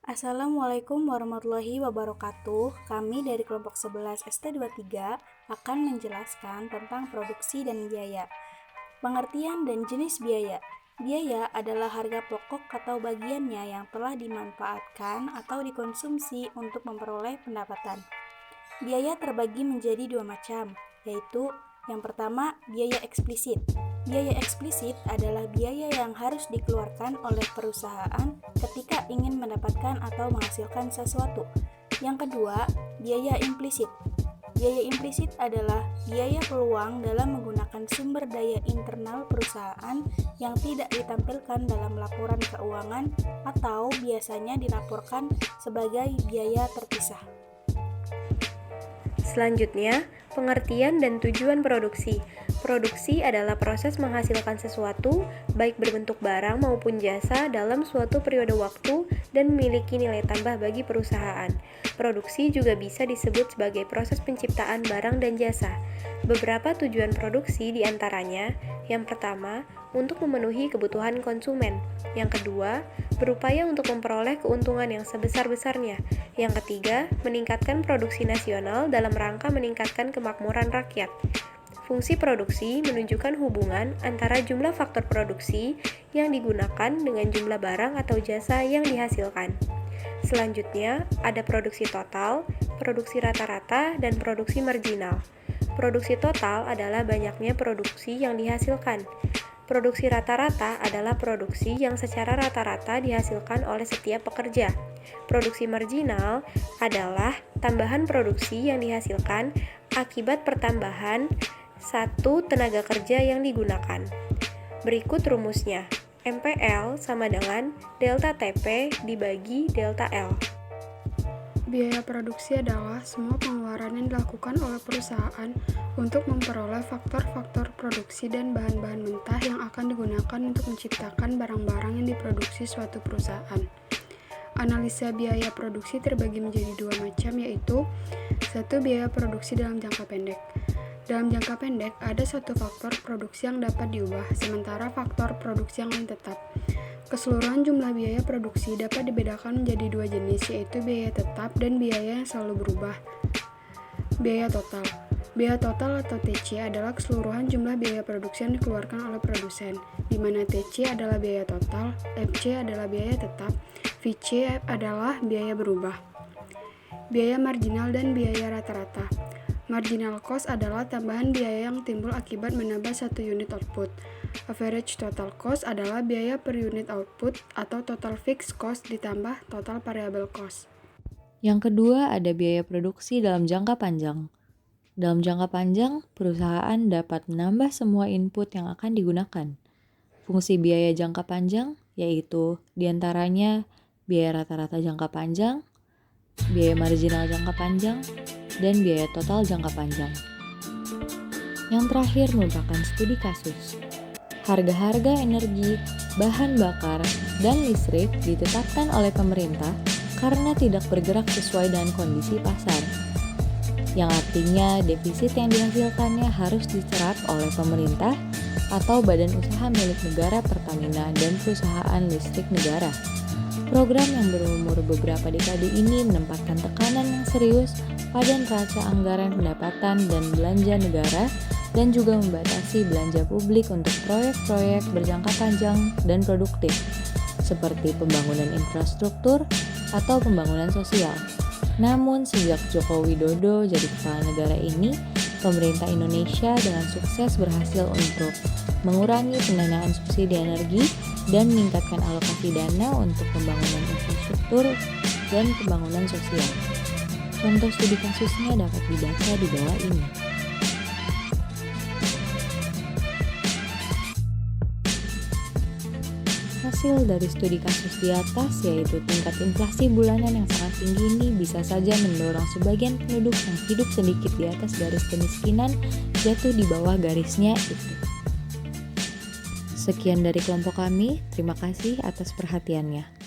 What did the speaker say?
Assalamualaikum warahmatullahi wabarakatuh. Kami dari kelompok 11 ST23 akan menjelaskan tentang produksi dan biaya. Pengertian dan jenis biaya. Biaya adalah harga pokok atau bagiannya yang telah dimanfaatkan atau dikonsumsi untuk memperoleh pendapatan. Biaya terbagi menjadi dua macam, yaitu yang pertama, biaya eksplisit. Biaya eksplisit adalah biaya yang harus dikeluarkan oleh perusahaan ketika ingin mendapatkan atau menghasilkan sesuatu. Yang kedua, biaya implisit. Biaya implisit adalah biaya peluang dalam menggunakan sumber daya internal perusahaan yang tidak ditampilkan dalam laporan keuangan atau biasanya dilaporkan sebagai biaya terpisah. Selanjutnya, pengertian dan tujuan produksi. Produksi adalah proses menghasilkan sesuatu, baik berbentuk barang maupun jasa dalam suatu periode waktu dan memiliki nilai tambah bagi perusahaan. Produksi juga bisa disebut sebagai proses penciptaan barang dan jasa. Beberapa tujuan produksi diantaranya, yang pertama, untuk memenuhi kebutuhan konsumen. Yang kedua, berupaya untuk memperoleh keuntungan yang sebesar-besarnya. Yang ketiga, meningkatkan produksi nasional dalam rangka meningkatkan kemakmuran rakyat. Fungsi produksi menunjukkan hubungan antara jumlah faktor produksi yang digunakan dengan jumlah barang atau jasa yang dihasilkan. Selanjutnya, ada produksi total, produksi rata-rata, dan produksi marginal. Produksi total adalah banyaknya produksi yang dihasilkan. Produksi rata-rata adalah produksi yang secara rata-rata dihasilkan oleh setiap pekerja. Produksi marginal adalah tambahan produksi yang dihasilkan akibat pertambahan satu tenaga kerja yang digunakan. Berikut rumusnya. MPL sama dengan delta TP dibagi delta L. Biaya produksi adalah semua pengeluaran yang dilakukan oleh perusahaan untuk memperoleh faktor-faktor produksi dan bahan-bahan mentah yang akan digunakan untuk menciptakan barang-barang yang diproduksi suatu perusahaan. Analisa biaya produksi terbagi menjadi dua macam, yaitu satu, biaya produksi dalam jangka pendek. Dalam jangka pendek, ada satu faktor produksi yang dapat diubah, sementara faktor produksi yang lain tetap. Keseluruhan jumlah biaya produksi dapat dibedakan menjadi dua jenis, yaitu biaya tetap dan biaya yang selalu berubah. Biaya total. Biaya total atau TC adalah keseluruhan jumlah biaya produksi yang dikeluarkan oleh produsen, di mana TC adalah biaya total, FC adalah biaya tetap, VC adalah biaya berubah. Biaya marginal dan biaya rata-rata. Marginal cost adalah tambahan biaya yang timbul akibat menambah satu unit output. Average total cost adalah biaya per unit output atau total fixed cost ditambah total variable cost. Yang kedua ada biaya produksi dalam jangka panjang. Dalam jangka panjang, perusahaan dapat menambah semua input yang akan digunakan. Fungsi biaya jangka panjang yaitu diantaranya biaya rata-rata jangka panjang, biaya marginal jangka panjang, dan biaya total jangka panjang. Yang terakhir merupakan studi kasus. Harga-harga energi, bahan bakar, dan listrik ditetapkan oleh pemerintah karena tidak bergerak sesuai dengan kondisi pasar. Yang artinya defisit yang dihasilkannya harus diserap oleh pemerintah atau badan usaha milik negara Pertamina dan perusahaan listrik negara. Program yang berumur beberapa dekade ini menempatkan tekanan yang serius pada neraca anggaran pendapatan dan belanja negara dan juga membatasi belanja publik untuk proyek-proyek berjangka panjang dan produktif seperti pembangunan infrastruktur atau pembangunan sosial. Namun sejak Joko Widodo jadi kepala negara ini, pemerintah Indonesia dengan sukses berhasil untuk mengurangi pendanaan subsidi energi dan meningkatkan alokasi dana untuk pembangunan infrastruktur dan pembangunan sosial. Contoh studi kasusnya dapat dibaca di bawah ini. Hasil dari studi kasus di atas yaitu tingkat inflasi bulanan yang sangat tinggi ini bisa saja mendorong sebagian penduduk yang hidup sedikit di atas garis kemiskinan jatuh di bawah garisnya itu. Sekian dari kelompok kami, terima kasih atas perhatiannya.